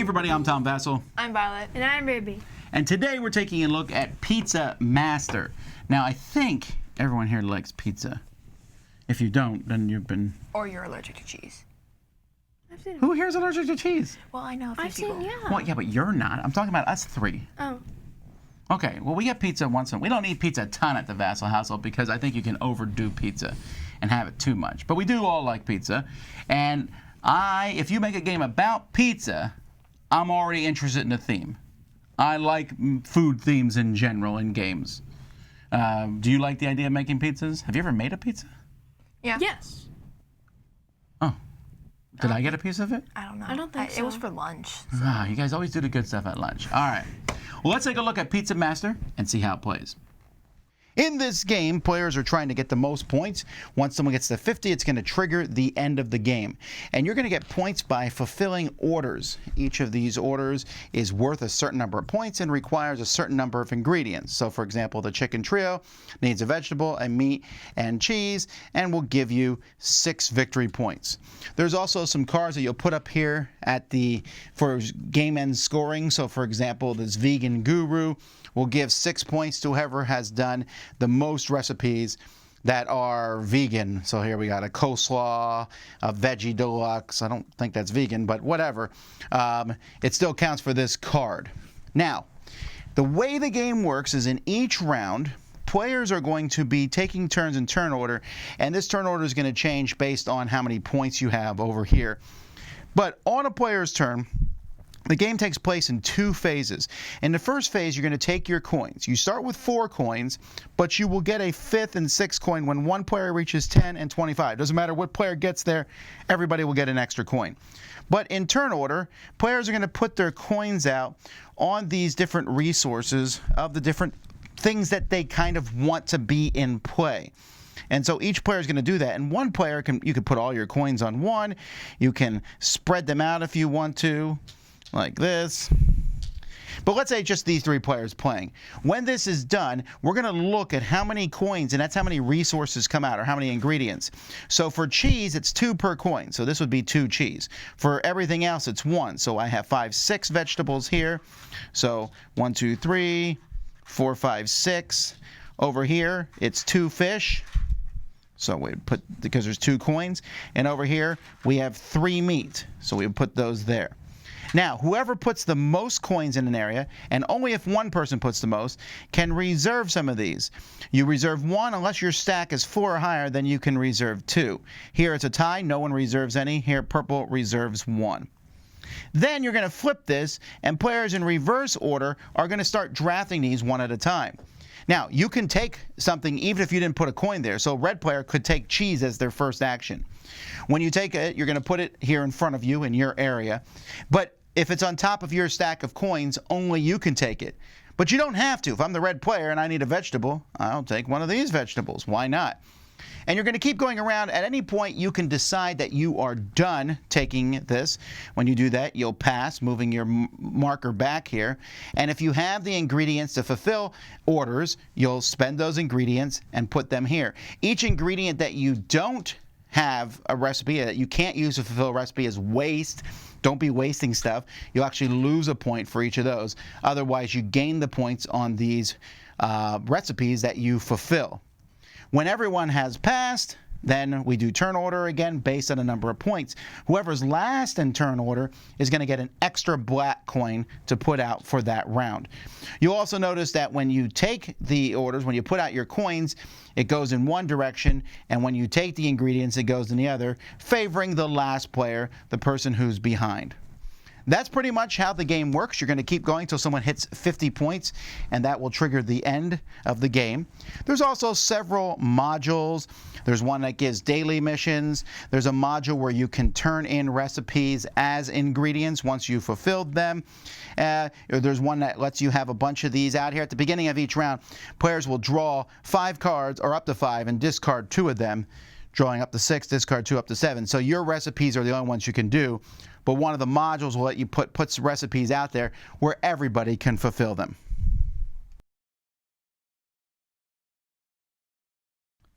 everybody, I'm Tom Vasel. I'm Violet. And I'm Ruby. And today we're taking a look at Pizza Master. Now, I think everyone here likes pizza. If you don't, then you've been... Or you're allergic to cheese. I've seen it. Who here is allergic to cheese? Well, I know a few I've people. seen, yeah. Well, yeah, but you're not. I'm talking about us three. Oh. Okay, well, we get pizza once in a while. We don't eat pizza a ton at the Vasel household because I think you can overdo pizza and have it too much. But we do all like pizza. And if you make a game about pizza, I'm already interested in the theme. I like food themes in general in games. Do you like the idea of making pizzas? Have you ever made a pizza? Yeah. Yes. Oh. Did I get a piece of it? I don't know. I don't think It was so. for lunch. Ah, you guys always do the good stuff at lunch. All right. Well, let's take a look at Pizza Master and see how it plays. In this game, players are trying to get the most points. Once someone gets to 50, it's going to trigger the end of the game. And you're going to get points by fulfilling orders. Each of these orders is worth a certain number of points and requires a certain number of ingredients. So, for example, the chicken trio needs a vegetable, a meat, and cheese, and will give you 6 victory points. There's also some cards that you'll put up here for game end scoring. So, for example, this vegan guru will give 6 points to whoever has done the most recipes that are vegan. So here we got a coleslaw, a veggie deluxe. I don't think that's vegan, but whatever. It still counts for this card. Now, the way the game works is in each round, players are going to be taking turns in turn order, and this turn order is going to change based on how many points you have over here. But on a player's turn, the game takes place in 2 phases. In the first phase, you're going to take your coins. You start with 4 coins, but you will get a 5th and 6th coin when one player reaches 10 and 25. Doesn't matter what player gets there, everybody will get an extra coin. But in turn order, players are going to put their coins out on these different resources of the different things that they kind of want to be in play. And so each player is going to do that. And one player, you can put all your coins on one. You can spread them out if you want to, like this. But let's say just these 3 players playing. When this is done, we're going to look at how many coins, and that's how many resources come out, or how many ingredients. So for cheese, it's 2 per coin. So this would be 2 cheese. For everything else, it's 1. So I have 5, 6 vegetables here. So 1, 2, 3, 4, 5, 6. Over here, it's 2 fish. So we put, because there's 2 coins. And over here, we have 3 meat. So we would put those there. Now, whoever puts the most coins in an area, and only if one person puts the most, can reserve some of these. You reserve 1 unless your stack is 4 or higher, then you can reserve 2. Here it's a tie, no one reserves any. Here purple reserves 1. Then you're going to flip this, and players in reverse order are going to start drafting these one at a time. Now, you can take something even if you didn't put a coin there. So a red player could take cheese as their first action. When you take it, you're going to put it here in front of you in your area. But if it's on top of your stack of coins, only you can take it. But you don't have to. If I'm the red player and I need a vegetable, I'll take one of these vegetables. Why not? And you're going to keep going around. At any point, you can decide that you are done taking this. When you do that, you'll pass, moving your marker back here. And if you have the ingredients to fulfill orders, you'll spend those ingredients and put them here. Each ingredient that you don't have a recipe, that you can't use to fulfill a recipe, is waste. Don't be wasting stuff. You'll actually lose a point for each of those. Otherwise, you gain the points on these recipes that you fulfill. When everyone has passed, then we do turn order again based on a number of points. Whoever's last in turn order is going to get an extra black coin to put out for that round. You'll also notice that when you take the orders, when you put out your coins, it goes in one direction, and when you take the ingredients, it goes in the other, favoring the last player, the person who's behind. That's pretty much how the game works. You're going to keep going until someone hits 50 points, and that will trigger the end of the game. There's also several modules. There's one that gives daily missions. There's a module where you can turn in recipes as ingredients once you've fulfilled them. There's one that lets you have a bunch of these out here. At the beginning of each round, players will draw 5 cards, or up to 5, and discard 2 of them. Drawing up to 6, discard 2 up to 7. So your recipes are the only ones you can do. But one of the modules will let you puts recipes out there where everybody can fulfill them.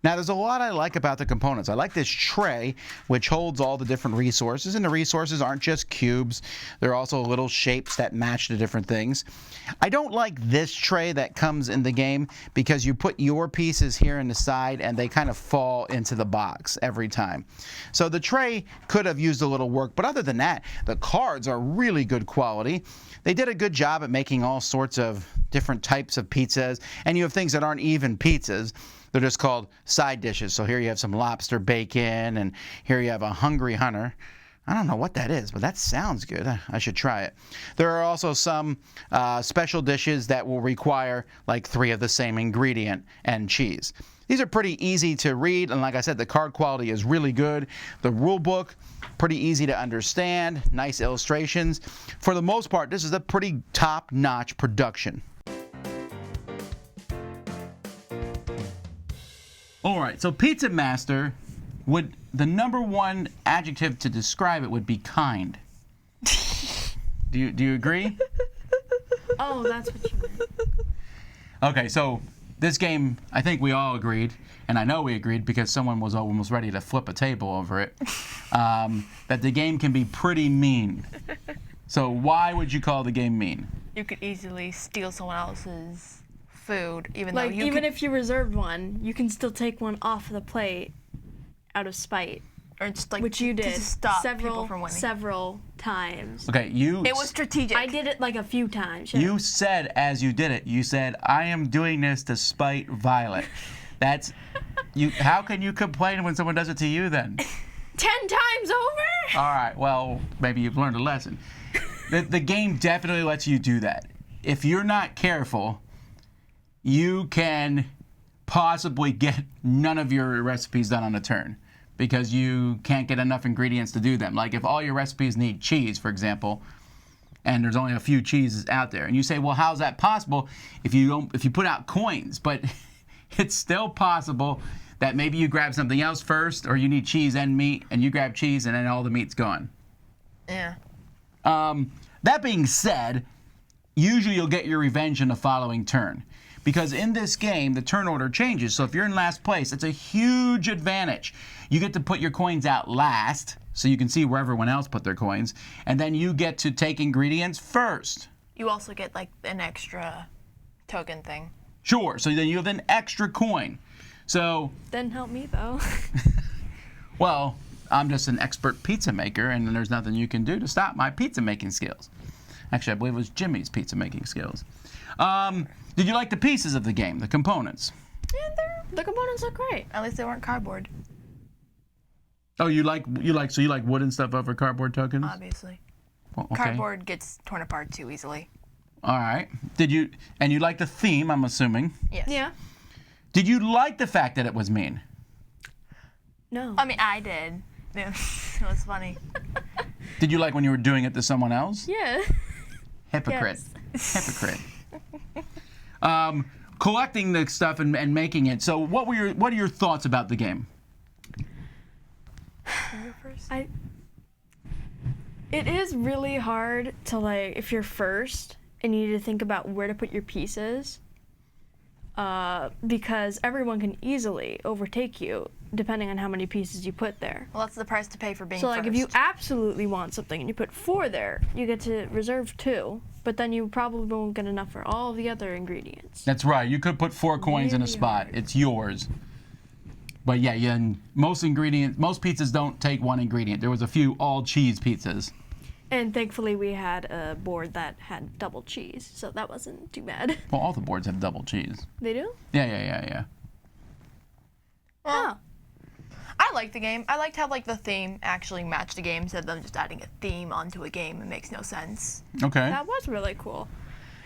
Now, there's a lot I like about the components. I like this tray, which holds all the different resources, and the resources aren't just cubes. They're also little shapes that match the different things. I don't like this tray that comes in the game because you put your pieces here in the side, and they kind of fall into the box every time. So the tray could have used a little work, but other than that, the cards are really good quality. They did a good job at making all sorts of different types of pizzas, and you have things that aren't even pizzas. They're just called side dishes. So here you have some lobster bacon, and here you have a Hungry Hunter. I don't know what that is, but that sounds good. I should try it. There are also some special dishes that will require like 3 of the same ingredient and cheese. These are pretty easy to read, and like I said, the card quality is really good. The rule book, pretty easy to understand, nice illustrations. For the most part, this is a pretty top-notch production. All right, so Pizza Master, the number one adjective to describe it would be kind. Do you agree? Oh, that's what you meant. Okay, so this game, I think we all agreed, and I know we agreed because someone was almost ready to flip a table over it, that the game can be pretty mean. So why would you call the game mean? You could easily steal someone else's food, even Like, though you even could, if you reserved one, you can still take one off the plate out of spite, or just like which you to did stop people from winning. several times. Okay, It was strategic. I did it like a few times. Yeah. You said as you did it, you said, I am doing this to spite Violet. That's, how can you complain when someone does it to you then? 10 times over? All right, well, maybe you've learned a lesson. The game definitely lets you do that. If you're not careful, you can possibly get none of your recipes done on a turn because you can't get enough ingredients to do them. Like if all your recipes need cheese, for example, and there's only a few cheeses out there, and you say, well, how's that possible if you put out coins? But it's still possible that maybe you grab something else first, or you need cheese and meat, and you grab cheese, and then all the meat's gone. Yeah. That being said, usually you'll get your revenge in the following turn. Because in this game, the turn order changes. So if you're in last place, it's a huge advantage. You get to put your coins out last, so you can see where everyone else put their coins. And then you get to take ingredients first. You also get like an extra token thing. Sure, so then you have an extra coin. So, Didn't help me, though. well, I'm just an expert pizza maker, and there's nothing you can do to stop my pizza making skills. Actually, I believe it was Jimmy's pizza making skills. Did you like the pieces of the game, the components? Yeah, The components look great. at least they weren't cardboard, Oh, you like wooden stuff over cardboard tokens? obviously. Well, okay. Cardboard gets torn apart too easily. All right. You like the theme, I'm assuming. Yes. Yeah. Did you like the fact that it was mean? No. I mean, I did. It was funny. Did you like when you were doing it to someone else? Yeah. Hypocrite. Yes. Hypocrite. Collecting the stuff and making it. So what are your thoughts about the game? It is really hard to, like, if you're first and you need to think about where to put your pieces, because everyone can easily overtake you depending on how many pieces you put there. Well, that's the price to pay for being So, like, first. if you absolutely want something and you put 4 there, you get to reserve 2, but then you probably won't get enough for all the other ingredients. That's right. You could put 4 coins in a Really spot. hard. It's yours. But yeah, and most pizzas don't take 1 ingredient. There was a few all cheese pizzas. And thankfully, we had a board that had double cheese, so that wasn't too bad. Well, all the boards have double cheese. They do? Yeah. Oh. I liked the game. I liked how like the theme actually matched the game instead of them just adding a theme onto a game. It makes no sense. Okay. That was really cool.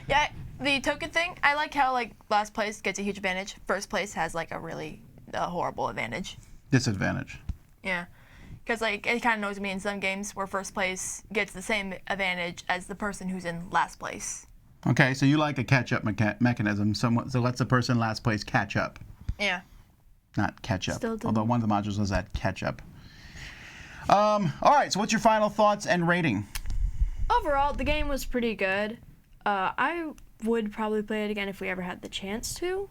Yeah, the token thing. I like how like last place gets a huge advantage. First place has like a really horrible advantage. Disadvantage. Yeah, because like it kind of annoys me in some games where first place gets the same advantage as the person who's in last place. Okay, so you like a catch-up mechanism. So lets the person in last place catch up. Yeah. Not catch up. Still do. Although one of the modules was that catch up. All right, so what's your final thoughts and rating? Overall, the game was pretty good. I would probably play it again if we ever had the chance to.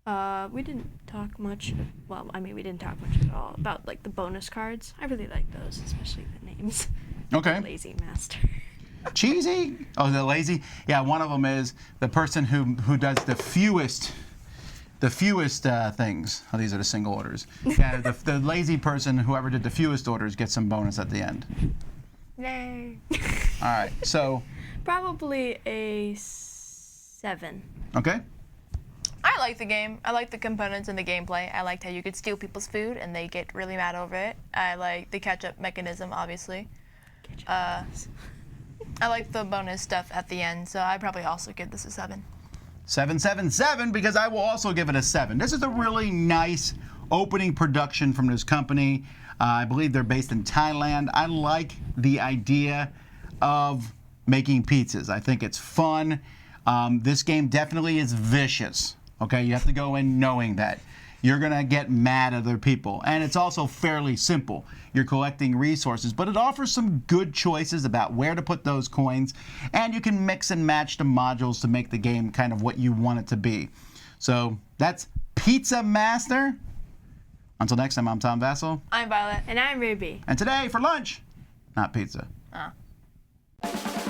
We didn't talk much. Well, I mean, we didn't talk much at all about like the bonus cards. I really like those, especially the names. Okay. Lazy Master. Cheesy? Oh, the lazy? Yeah, one of them is the person who does the fewest things. Oh, these are the single orders. Yeah, the lazy person, whoever did the fewest orders, gets some bonus at the end. Yay. All right, so. Probably a 7. Okay. I like the game. I like the components and the gameplay. I liked how you could steal people's food and they get really mad over it. I like the catch-up mechanism, obviously. I like the bonus stuff at the end, so I'd probably also give this a 7. 777, because I will also give it a 7. This is a really nice opening production from this company. I believe they're based in Thailand. I like the idea of making pizzas. I think it's fun. This game definitely is vicious. Okay, you have to go in knowing that. You're going to get mad at other people. And it's also fairly simple. You're collecting resources, but it offers some good choices about where to put those coins. And you can mix and match the modules to make the game kind of what you want it to be. So that's Pizza Master. Until next time, I'm Tom Vasel. I'm Violet. And I'm Ruby. And today, for lunch, not pizza. Oh.